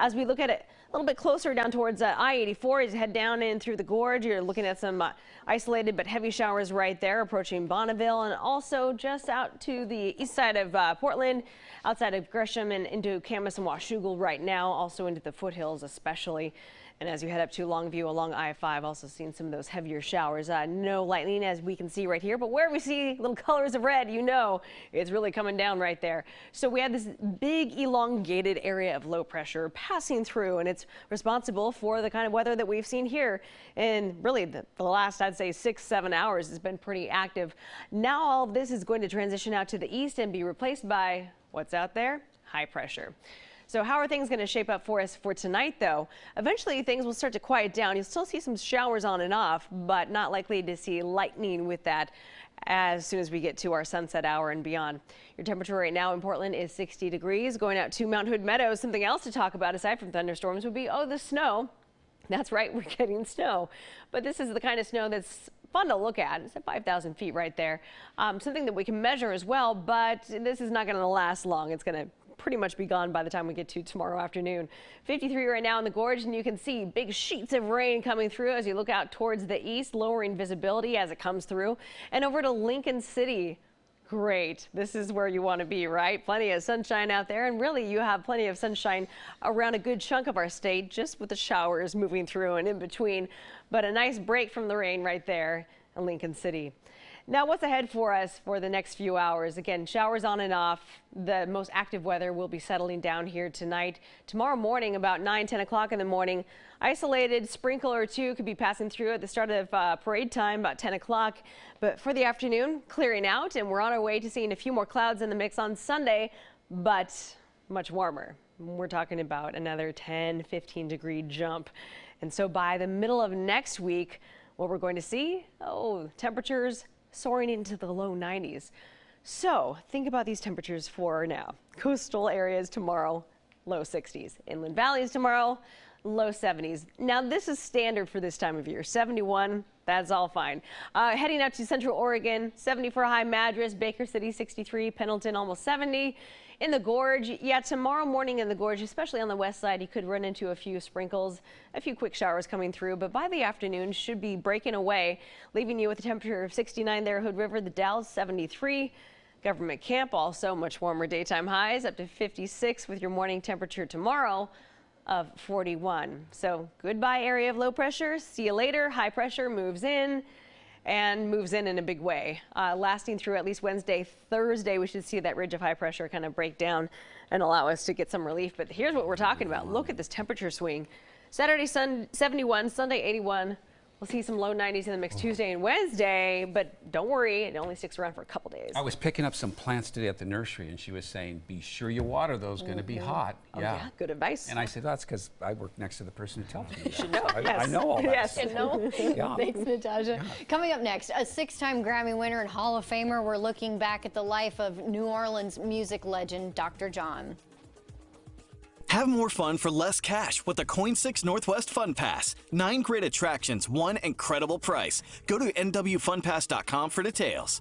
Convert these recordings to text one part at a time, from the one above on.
As we look at it a little bit closer down towards I-84, as you head down in through the gorge, you're looking at some isolated but heavy showers right there approaching Bonneville, and also just out to the east side of Portland, outside of Gresham and into Camas and Washougal right now, also into the foothills especially. And as you head up to Longview along I-5, also seeing some of those heavier showers. No lightning as we can see right here, but where we see little colors of red, you know it's really coming down right there. So we have this big elongated area of low pressure passing through, and it's responsible for the kind of weather that we've seen here. And really the last, I'd say 6-7 hours has been pretty active. Now all of this is going to transition out to the east and be replaced by what's out there? High pressure. So how are things going to shape up for us for tonight, though? Eventually, things will start to quiet down. You'll still see some showers on and off, but not likely to see lightning with that as soon as we get to our sunset hour and beyond. Your temperature right now in Portland is 60 degrees. Going out to Mount Hood Meadows, something else to talk about aside from thunderstorms would be, the snow. That's right, we're getting snow. But this is the kind of snow that's fun to look at. It's at 5,000 feet right there. Something that we can measure as well, but this is not going to last long. It's going to pretty much be gone by the time we get to tomorrow afternoon. 53 right now in the gorge, and you can see big sheets of rain coming through as you look out towards the east, lowering visibility as it comes through. And over to Lincoln City. Great. This is where you want to be, right? Plenty of sunshine out there, and really you have plenty of sunshine around a good chunk of our state, just with the showers moving through and in between. But a nice break from the rain right there in Lincoln City. Now, what's ahead for us for the next few hours? Again, showers on and off. The most active weather will be settling down here tonight. Tomorrow morning, about 9-10 o'clock in the morning, isolated sprinkle or two could be passing through at the start of parade time, about 10 o'clock. But for the afternoon, clearing out, and we're on our way to seeing a few more clouds in the mix on Sunday, but much warmer. We're talking about another 10-15 degree jump. And so by the middle of next week, what we're going to see, temperatures soaring into the low 90s. So think about these temperatures for now. Coastal areas tomorrow, low 60s. Inland valleys tomorrow, low 70s. Now this is standard for this time of year. 71, that's all fine. Heading out to Central Oregon, 70 for High Madras, Baker City 63, Pendleton almost 70. In the gorge, tomorrow morning in the gorge, especially on the west side, you could run into a few sprinkles, a few quick showers coming through, but by the afternoon should be breaking away, leaving you with a temperature of 69 there, Hood River, the Dalles 73. Government Camp also much warmer daytime highs, up to 56 with your morning temperature tomorrow of 41. So goodbye area of low pressure. See you later. High pressure moves in. And moves in a big way, lasting through at least Wednesday, Thursday. We should see that ridge of high pressure kind of break down and allow us to get some relief. But here's what we're talking about. Look at this temperature swing. Saturday, 71, Sunday, 81. We'll see some low 90s in the mix Tuesday and Wednesday, but don't worry, it only sticks around for a couple days. I was picking up some plants today at the nursery, and she was saying, be sure you water those, going to be hot. Yeah, good advice. And I said, that's because I work next to the person who tells me that. You should know. I know all that. Yes, stuff. you know. Yeah. Thanks, Natasha. Yeah. Coming up next, a 6-time Grammy winner and Hall of Famer. We're looking back at the life of New Orleans music legend, Dr. John. Have more fun for less cash with the KOIN 6 Northwest Fun Pass. 9 great attractions, one incredible price. Go to nwfunpass.com for details.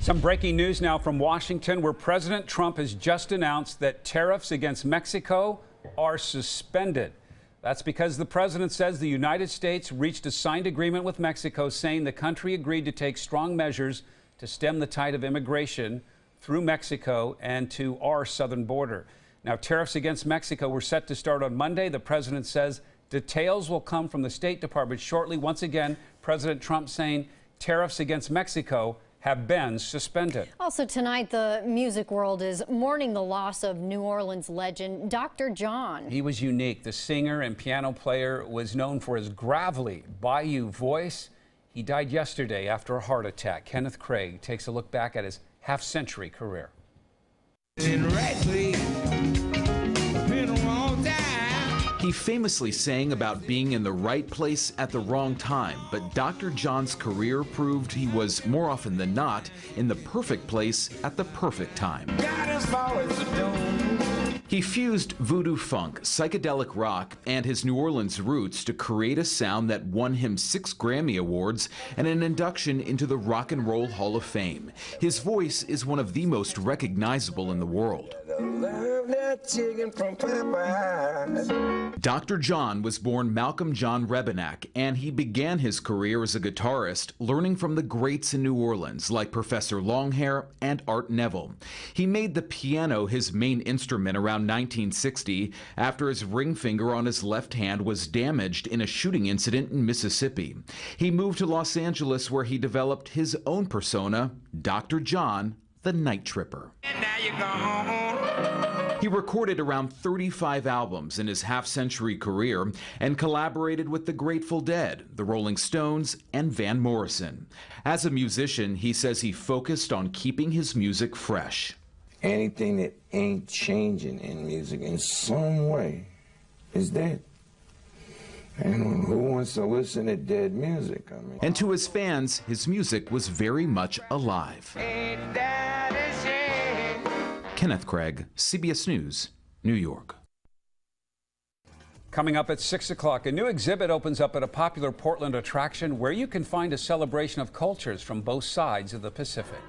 Some breaking news now from Washington, where President Trump has just announced that tariffs against Mexico are suspended. That's because the president says the United States reached a signed agreement with Mexico saying the country agreed to take strong measures to stem the tide of immigration through Mexico and to our southern border. Now, tariffs against Mexico were set to start on Monday. The president says details will come from the State Department shortly. Once again, President Trump saying tariffs against Mexico have been suspended. Also tonight, the music world is mourning the loss of New Orleans legend Dr. John. He was unique. The singer and piano player was known for his gravelly bayou voice. He died yesterday after a heart attack. Kenneth Craig takes a look back at his half-century career. He famously sang about being in the right place at the wrong time, but Dr. John's career proved he was, more often than not, in the perfect place at the perfect time. He fused voodoo funk, psychedelic rock, and his New Orleans roots to create a sound that won him 6 Grammy Awards and an induction into the Rock and Roll Hall of Fame. His voice is one of the most recognizable in the world. Dr. John was born Malcolm John Rebenak, and he began his career as a guitarist, learning from the greats in New Orleans like Professor Longhair and Art Neville. He made the piano his main instrument around 1960 after his ring finger on his left hand was damaged in a shooting incident in Mississippi. He moved to Los Angeles, where he developed his own persona, Dr. John, the Night Tripper. And now you go home. He recorded around 35 albums in his half-century career and collaborated with the Grateful Dead, the Rolling Stones, and Van Morrison. As a musician, he says he focused on keeping his music fresh. Anything that ain't changing in music in some way is dead. And who wants to listen to dead music? I mean. And to his fans, his music was very much alive. Kenneth Craig, CBS News, New York. Coming up at 6 o'clock, a new exhibit opens up at a popular Portland attraction where you can find a celebration of cultures from both sides of the Pacific.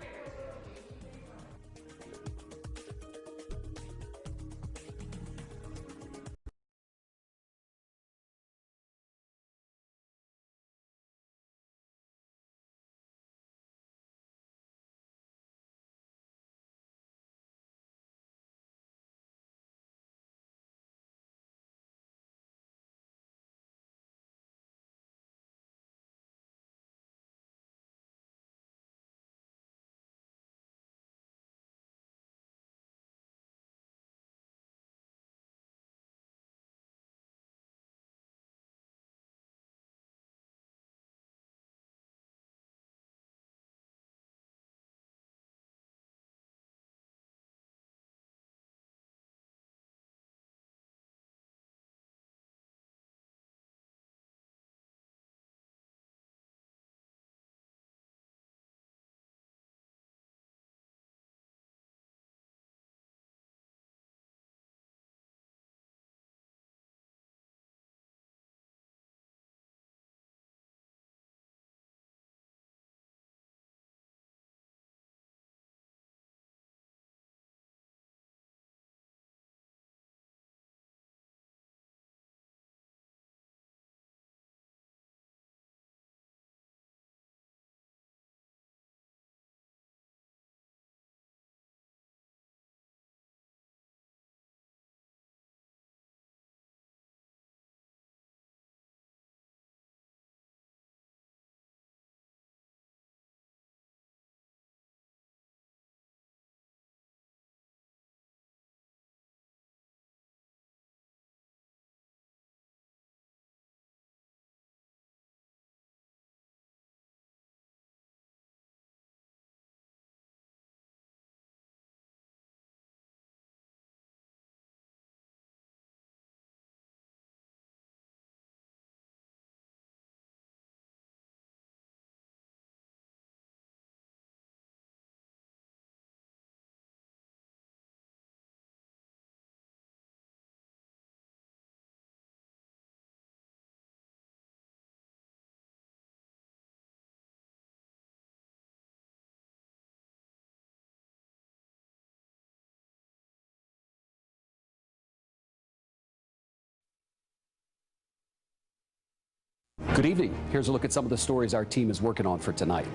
Good evening. Here's a look at some of the stories our team is working on for tonight.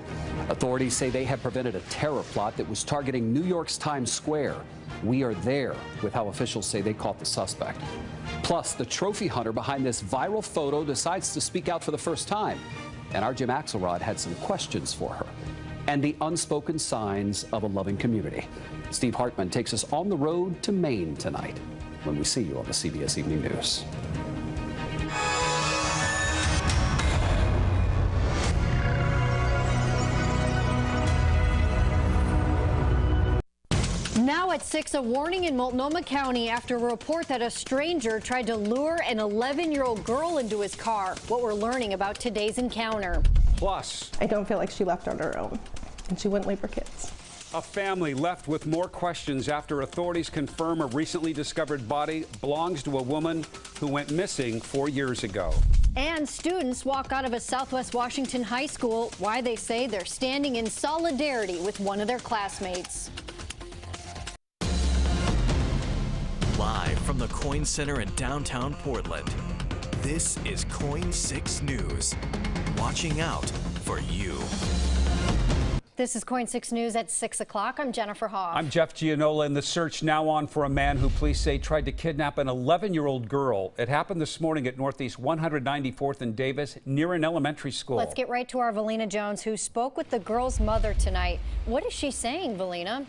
Authorities say they have prevented a terror plot that was targeting New York's Times Square. We are there with how officials say they caught the suspect. Plus, the trophy hunter behind this viral photo decides to speak out for the first time. And our Jim Axelrod had some questions for her. And the unspoken signs of a loving community. Steve Hartman takes us on the road to Maine tonight when we see you on the CBS Evening News. Now at 6, a warning in Multnomah County after a report that a stranger tried to lure an 11-year-old girl into his car. What we're learning about today's encounter. Plus, I don't feel like she left on her own, and she wouldn't leave her kids. a family left with more questions after authorities confirm a recently discovered body belongs to a woman who went missing 4 years ago. And students walk out of a Southwest Washington high school. Why they say they're standing in solidarity with one of their classmates. Live from the KOIN Center in downtown Portland, this is KOIN 6 News. Watching out for you. This is KOIN 6 News at 6 o'clock. I'm Jennifer Hoff. I'm Jeff Gianola, and the search now on for a man who police say tried to kidnap an 11-year-old girl. It happened this morning at Northeast 194th and Davis near an elementary school. Let's get right to our Valina Jones, who spoke with the girl's mother tonight. What is she saying, Valina?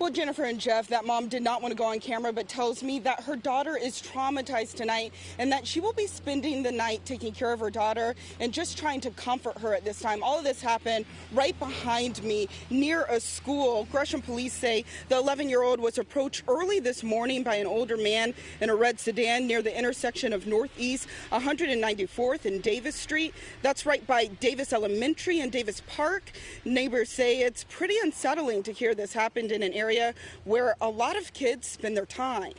Well, Jennifer and Jeff, that mom did not want to go on camera, but tells me that her daughter is traumatized tonight and that she will be spending the night taking care of her daughter and just trying to comfort her at this time. All of this happened right behind me near a school. Gresham police say the 11-year-old was approached early this morning by an older man in a red sedan near the intersection of Northeast 194th and Davis Street. That's right by Davis Elementary and Davis Park. Neighbors say it's pretty unsettling to hear this happened in an area where a lot of kids spend their time.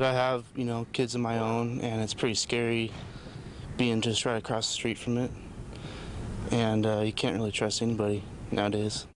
I have, kids of my own, and it's pretty scary being just right across the street from it. And you can't really trust anybody nowadays.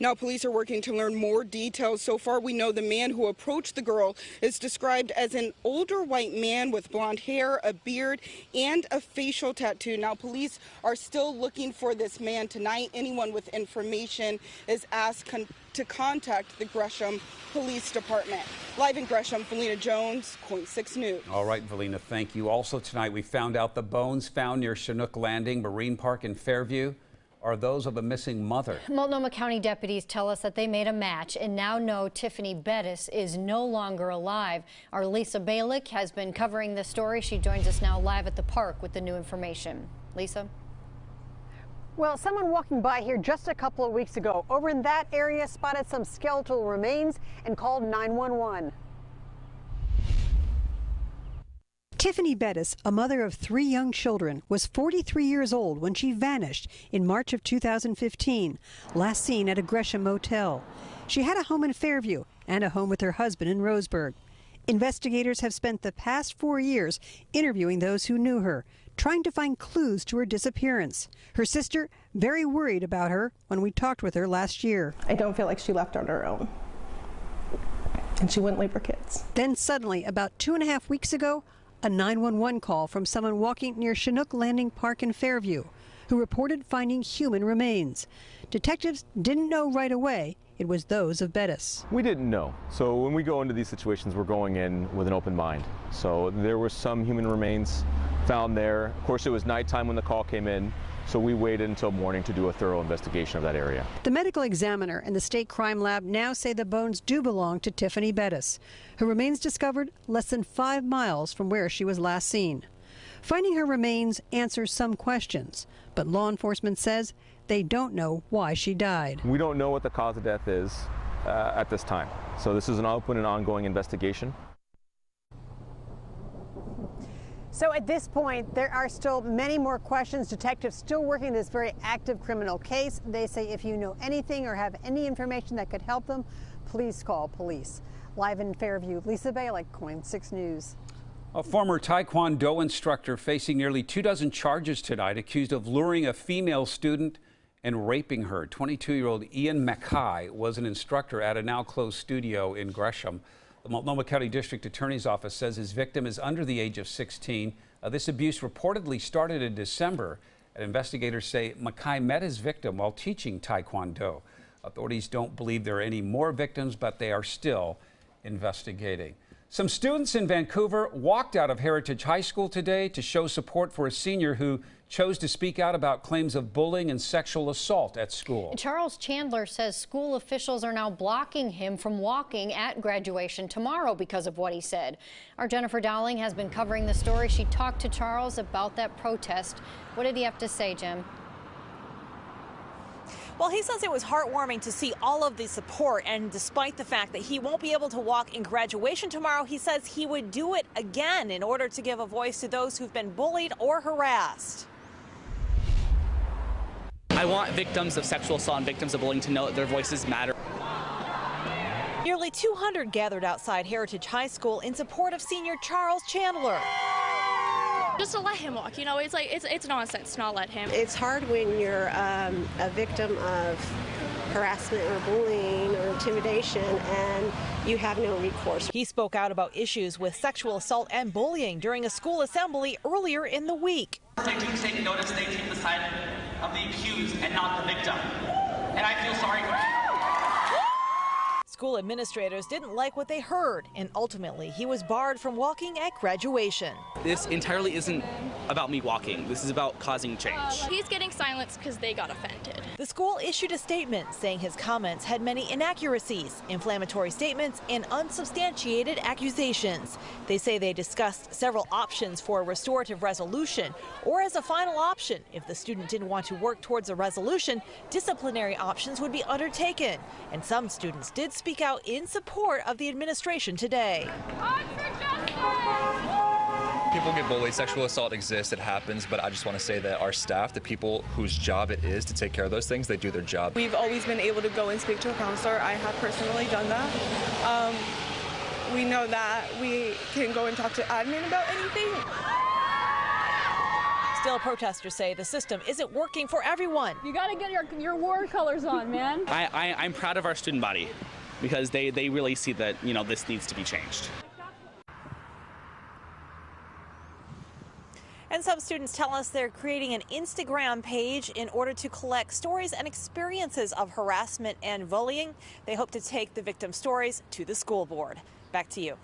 Now, police are working to learn more details. So far, we know the man who approached the girl is described as an older white man with blonde hair, a beard, and a facial tattoo. Now, police are still looking for this man tonight. Anyone with information is asked to contact the Gresham Police Department. Live in Gresham, Valina Jones, KOIN 6 News. All right, Valina, thank you. Also tonight, we found out the bones found near Chinook Landing Marine Park in Fairview are those of a missing mother. Multnomah County deputies tell us that they made a match and now know Tiffany Bettis is no longer alive. Our Lisa Balick has been covering this story. She joins us now live at the park with the new information. Lisa? Well, someone walking by here just a couple of weeks ago over in that area spotted some skeletal remains and called 911. Tiffany Bettis, a mother of 3 young children, was 43 years old when she vanished in March of 2015, last seen at a Gresham motel. She had a home in Fairview and a home with her husband in Roseburg. Investigators have spent the past 4 years interviewing those who knew her, trying to find clues to her disappearance. Her sister, very worried about her when we talked with her last year. I don't feel like she left on her own, and she wouldn't leave her kids. Then suddenly, about 2.5 weeks ago, a 911 call from someone walking near Chinook Landing Park in Fairview, who reported finding human remains. Detectives didn't know right away it was those of Bettis. We didn't know. So when we go into these situations, we're going in with an open mind. So there were some human remains found there. Of course, it was nighttime when the call came in, so we waited until morning to do a thorough investigation of that area. The medical examiner and the state crime lab now say the bones do belong to Tiffany Bettis, her remains discovered less than 5 miles from where she was last seen. Finding her remains answers some questions, but law enforcement says they don't know why she died. We don't know what the cause of death is at this time. So this is an open and ongoing investigation. So at this point, there are still many more questions. Detectives still working this very active criminal case. They say if you know anything or have any information that could help them, please call police. Live in Fairview, Lisa Balick, KOIN 6 News. A former Taekwondo instructor facing nearly 24 charges tonight, accused of luring a female student and raping her. 22-year-old Ian Mackay was an instructor at a now closed studio in Gresham. The Multnomah County District Attorney's Office says his victim is under the age of 16. This abuse reportedly started in December, and investigators say Mackay met his victim while teaching Taekwondo. Authorities don't believe there are any more victims, but they are still investigating. Some students in Vancouver walked out of Heritage High School today to show support for a senior who chose to speak out about claims of bullying and sexual assault at school. Charles Chandler says school officials are now blocking him from walking at graduation tomorrow because of what he said. Our Jennifer Dowling has been covering the story. She talked to Charles about that protest. What did he have to say, Jim? Well, he says it was heartwarming to see all of the support, and despite the fact that he won't be able to walk in graduation tomorrow, he says he would do it again in order to give a voice to those who've been bullied or harassed. I want victims of sexual assault and victims of bullying to know that their voices matter. Nearly 200 gathered outside Heritage High School in support of senior Charles Chandler. Just to let him walk, you know, it's like it's nonsense to not let him. It's hard when you're a victim of harassment or bullying or intimidation and you have no recourse. He spoke out about issues with sexual assault and bullying during a school assembly earlier in the week. They do take notice, they take the side of the accused and not the victim. And I feel sorry for him. School administrators didn't like what they heard, and ultimately he was barred from walking at graduation. This entirely isn't about me walking. This is about causing change. He's getting silenced because they got offended. The school issued a statement saying his comments had many inaccuracies, inflammatory statements, and unsubstantiated accusations. They say they discussed several options for a restorative resolution, or as a final option, if the student didn't want to work towards a resolution, disciplinary options would be undertaken. And some students did speak out in support of the administration today. People get bullied, sexual assault exists, it happens, but I just want to say that our staff, the people whose job it is to take care of those things, they do their job. We've always been able to go and speak to a counselor. I have personally done that. We know that we can go and talk to admin about anything. Still, protesters say the system isn't working for everyone. You got to get your war colors on, man. I'm proud of our student body because they really see that, you know, this needs to be changed. And some students tell us they're creating an Instagram page in order to collect stories and experiences of harassment and bullying. They hope to take the victim stories to the school board. Back to you.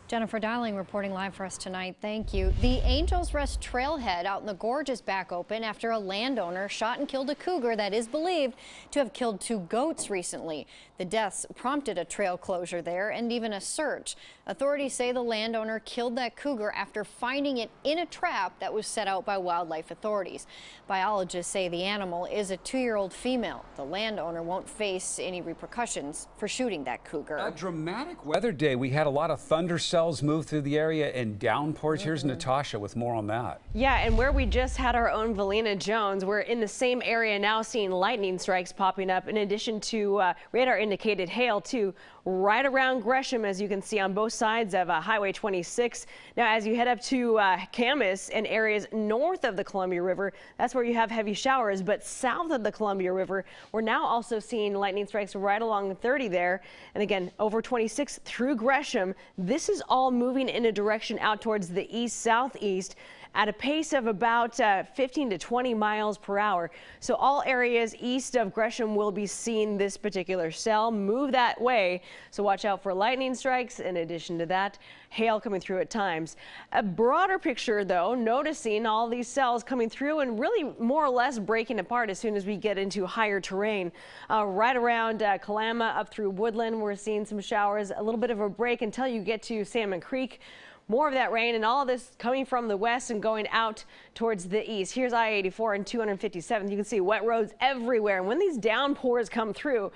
Jennifer Dowling reporting live for us tonight. Thank you. The Angels Rest trailhead out in the gorge is back open after a landowner shot and killed a cougar that is believed to have killed 2 goats recently. The deaths prompted a trail closure there and even a search. Authorities say the landowner killed that cougar after finding it in a trap that was set out by wildlife authorities. Biologists say the animal is a 2-year-old female. The landowner won't face any repercussions for shooting that cougar. A dramatic weather day. We had a lot of thunder cells move through the area and downpours. Here's Natasha with more on that. Yeah, and where we just had our own Valina Jones, we're in the same area now seeing lightning strikes popping up in addition to radar indicated hail too, right around Gresham, as you can see on both sides of Highway 26. Now, as you head up to Camas and areas north of the Columbia River, that's where you have heavy showers, but south of the Columbia River, we're now also seeing lightning strikes right along 30 there. And again, over 26 through Gresham. This is all moving in a direction out towards the east-southeast at a pace of about 15 to 20 miles per hour. So all areas east of Gresham will be seeing this particular cell move that way. So watch out for lightning strikes. In addition to that, hail coming through at times. A broader picture, though, noticing all these cells coming through and really more or less breaking apart as soon as we get into higher terrain. Right around Kalama up through Woodland, we're seeing some showers, a little bit of a break until you get to Salmon Creek. More of that rain and all of this coming from the west and going out towards the east. Here's I-84 and 257th. You can see wet roads everywhere. And when these downpours come through,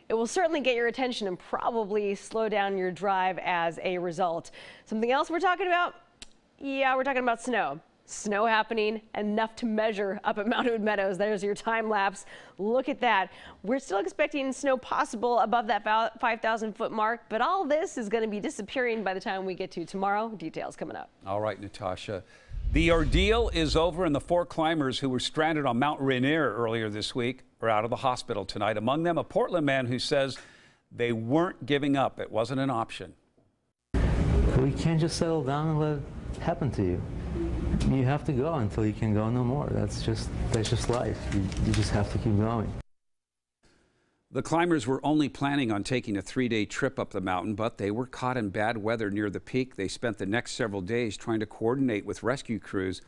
it will certainly get your attention and probably slow down your drive as a result. Something else we're talking about? Yeah, we're talking about snow. Snow happening, enough to measure up at Mount Hood Meadows. There's your time lapse. Look at that. We're still expecting snow possible above that 5,000-foot mark, but all this is going to be disappearing by the time we get to tomorrow. Details coming up. All right, Natasha. The ordeal is over, and the 4 climbers who were stranded on Mount Rainier earlier this week are out of the hospital tonight. Among them, a Portland man who says they weren't giving up. It wasn't an option. We can't just settle down and let it happen to you. You have to go until you can go no more. That's just life. You just have to keep going. The climbers were only planning on taking a 3-day trip up the mountain, but they were caught in bad weather near the peak. They spent the next several days trying to coordinate with rescue crews,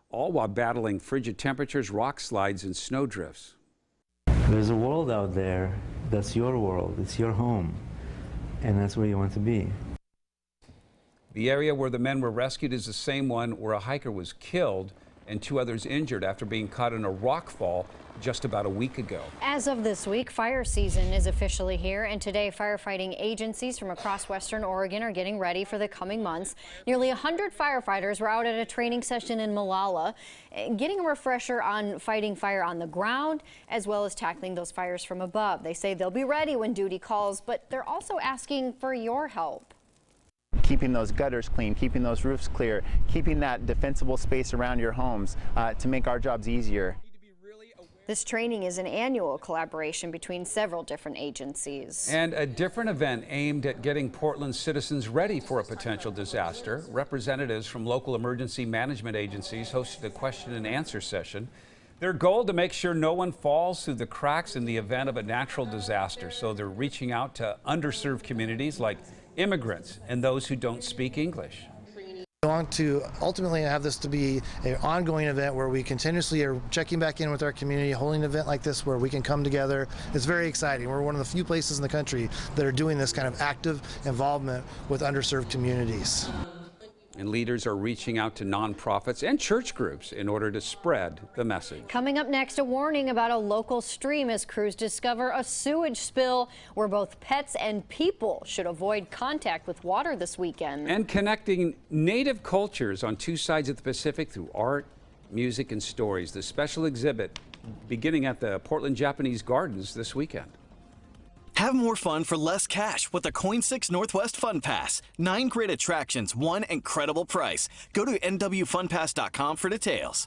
all while battling frigid temperatures, rock slides, and snow drifts. There's a world out there that's your world. It's your home, and that's where you want to be. The area where the men were rescued is the same one where a hiker was killed and 2 others injured after being caught in a rock fall just about a week ago. As of this week, fire season is officially here, and today firefighting agencies from across Western Oregon are getting ready for the coming months. Nearly 100 firefighters were out at a training session in Molalla, getting a refresher on fighting fire on the ground, as well as tackling those fires from above. They say they'll be ready when duty calls, but they're also asking for your help. Keeping those gutters clean, keeping those roofs clear, keeping that defensible space around your homes to make our jobs easier. This training is an annual collaboration between several different agencies. And a different event aimed at getting Portland's citizens ready for a potential disaster. Representatives from local emergency management agencies hosted a question and answer session. Their goal to make sure no one falls through the cracks in the event of a natural disaster. So they're reaching out to underserved communities like immigrants and those who don't speak English. We want to ultimately have this to be an ongoing event where we continuously are checking back in with our community, holding an event like this where we can come together. It's very exciting. We're one of the few places in the country that are doing this kind of active involvement with underserved communities. And leaders are reaching out to nonprofits and church groups in order to spread the message. Coming up next, a warning about a local stream as crews discover a sewage spill where both pets and people should avoid contact with water this weekend. And connecting native cultures on 2 sides of the Pacific through art, music, and stories. The special exhibit beginning at the Portland Japanese Gardens this weekend. Have more fun for less cash with the KOIN 6 Northwest Fun Pass. 9 great attractions, 1 incredible price. Go to nwfunpass.com for details.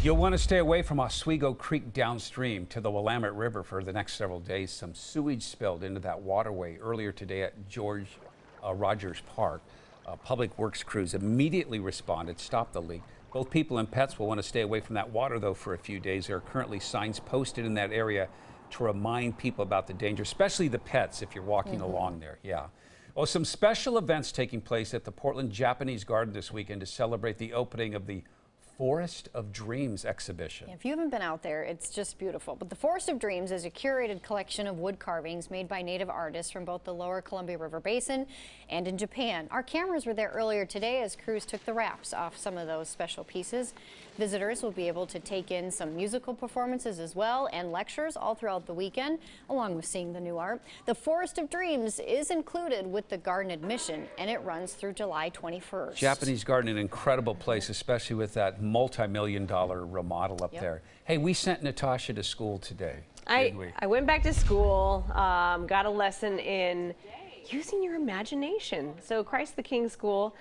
You'll want to stay away from Oswego Creek downstream to the Willamette River for the next several days. Some sewage spilled into that waterway earlier today at George Rogers Park. Public Works crews immediately responded, stopped the leak. Both people and pets will want to stay away from that water, though, for a few days. There are currently signs posted in that area to remind people about the danger, especially the pets if you're walking along there. Yeah. Well, some special events taking place at the Portland Japanese Garden this weekend to celebrate the opening of the Forest of Dreams exhibition. If you haven't been out there, it's just beautiful. But the Forest of Dreams is a curated collection of wood carvings made by native artists from both the lower Columbia River Basin and in Japan. Our cameras were there earlier today as crews took the wraps off some of those special pieces. Visitors will be able to take in some musical performances as well and lectures all throughout the weekend, along with seeing the new art. The Forest of Dreams is included with the garden admission, and it runs through July 21st. Japanese Garden, an incredible place, especially with that multi-million-dollar remodel up there. Hey, we sent Natasha to school today, didn't we? I went back to school, got a lesson in using your imagination. So Christ the King School,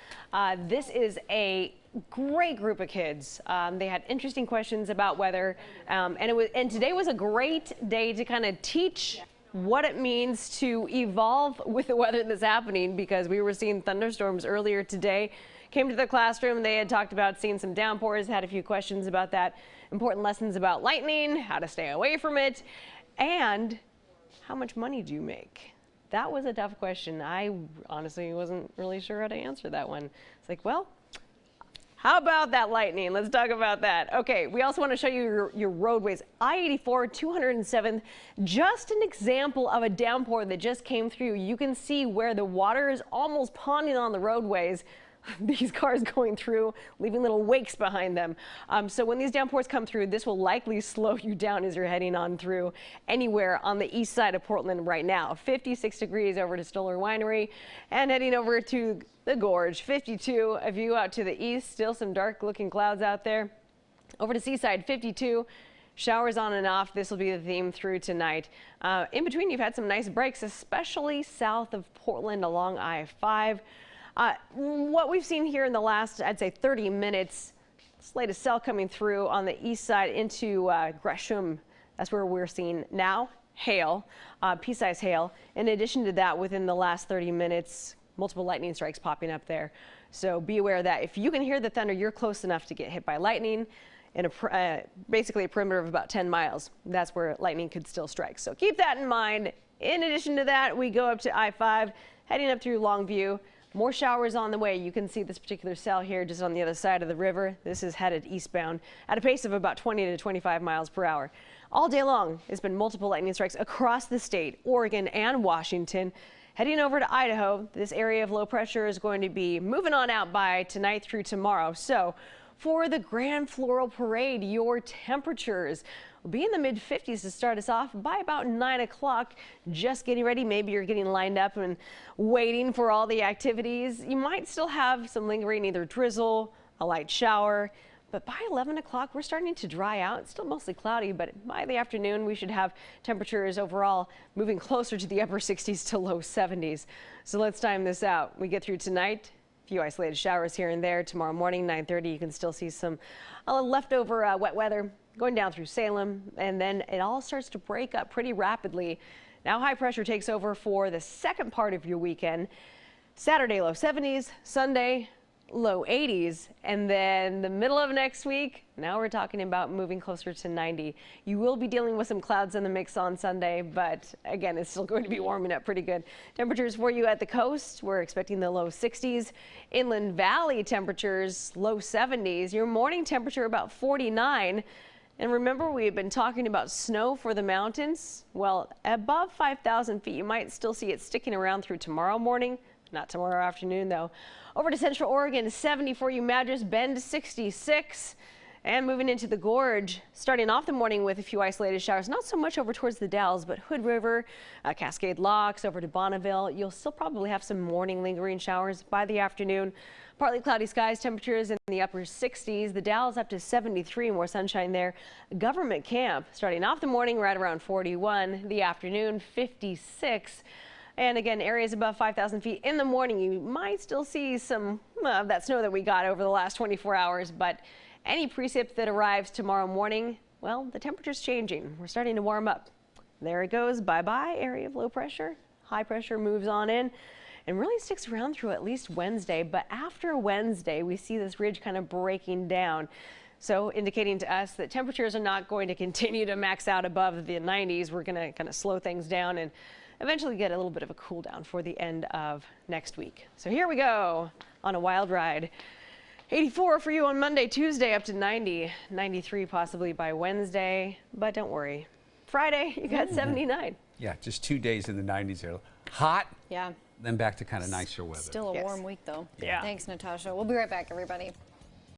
this is a great group of kids. They had interesting questions about weather, and today was a great day to kind of teach what it means to evolve with the weather that's happening, because we were seeing thunderstorms earlier today. Came to the classroom, they had talked about seeing some downpours, had a few questions about that, important lessons about lightning, how to stay away from it, and how much money do you make? That was a tough question. I honestly wasn't really sure how to answer that one. It's like, well, how about that lightning? Let's talk about that. Okay, we also want to show you your roadways. I-84, 207th, just an example of a downpour that just came through. You can see where the water is almost ponding on the roadways. These cars going through, leaving little wakes behind them. So when these downpours come through, this will likely slow you down as you're heading on through anywhere on the east side of Portland right now. 56 degrees over to Stoller Winery, and heading over to the Gorge. 52, a view out to the east, still some dark looking clouds out there. Over to Seaside, 52. Showers on and off. This will be the theme through tonight. In between, you've had some nice breaks, especially south of Portland along I-5. What we've seen here in the last, I'd say 30 minutes, slate of cell coming through on the east side into Gresham. That's where we're seeing now hail, pea-sized hail. In addition to that, within the last 30 minutes, multiple lightning strikes popping up there. So be aware of that. If you can hear the thunder, you're close enough to get hit by lightning in basically a perimeter of about 10 miles. That's where lightning could still strike. So keep that in mind. In addition to that, we go up to I-5, heading up through Longview. More showers on the way. You can see this particular cell here just on the other side of the river. This is headed eastbound at a pace of about 20 to 25 miles per hour. All day long, there's been multiple lightning strikes across the state, Oregon and Washington. Heading over to Idaho, this area of low pressure is going to be moving on out by tonight through tomorrow. So for the Grand Floral Parade, your temperatures will be in the mid-50s to start us off by about 9 o'clock. Just getting ready. Maybe you're getting lined up and waiting for all the activities. You might still have some lingering either drizzle, a light shower, but by 11 o'clock, we're starting to dry out. It's still mostly cloudy, but by the afternoon, we should have temperatures overall moving closer to the upper 60s to low 70s. So let's time this out. We get through tonight. A few isolated showers here and there. Tomorrow morning, 9:30, you can still see some leftover wet weather going down through Salem, and then it all starts to break up pretty rapidly. Now high pressure takes over for the second part of your weekend. Saturday, low 70s, Sunday, low 80s, and then the middle of next week, now we're talking about moving closer to 90. You will be dealing with some clouds in the mix on Sunday, but again, it's still going to be warming up pretty good. Temperatures for you at the coast, we're expecting the low 60s. Inland Valley temperatures, low 70s. Your morning temperature about 49. And remember, we've been talking about snow for the mountains. Well, above 5,000 feet, you might still see it sticking around through tomorrow morning. Not tomorrow afternoon, though. Over to Central Oregon, 70 for you, Madras Bend, 66. And moving into the Gorge, starting off the morning with a few isolated showers. Not so much over towards the Dalles, but Hood River, Cascade Locks, over to Bonneville. You'll still probably have some morning lingering showers by the afternoon. Partly cloudy skies, temperatures in the upper 60s. The Dalles up to 73, more sunshine there. Government Camp, starting off the morning right around 41. The afternoon, 56. And again, areas above 5,000 feet in the morning, you might still see some of that snow that we got over the last 24 hours, but Any precip that arrives tomorrow morning, well, the temperature's changing. We're starting to warm up. There it goes. Bye-bye, area of low pressure. High pressure moves on in and really sticks around through at least Wednesday. But after Wednesday, we see this ridge kind of breaking down. So indicating to us that temperatures are not going to continue to max out above the 90s. We're going to kind of slow things down and eventually get a little bit of a cool down for the end of next week. So here we go on a wild ride. 84 for you on Monday, Tuesday up to 90, 93 possibly by Wednesday. But don't worry. Friday, you got 79. Yeah, just 2 days in the 90s here. Hot. Yeah. Then back to kind of nicer weather. Still a warm week, though. Yeah. Thanks, Natasha. We'll be right back, everybody.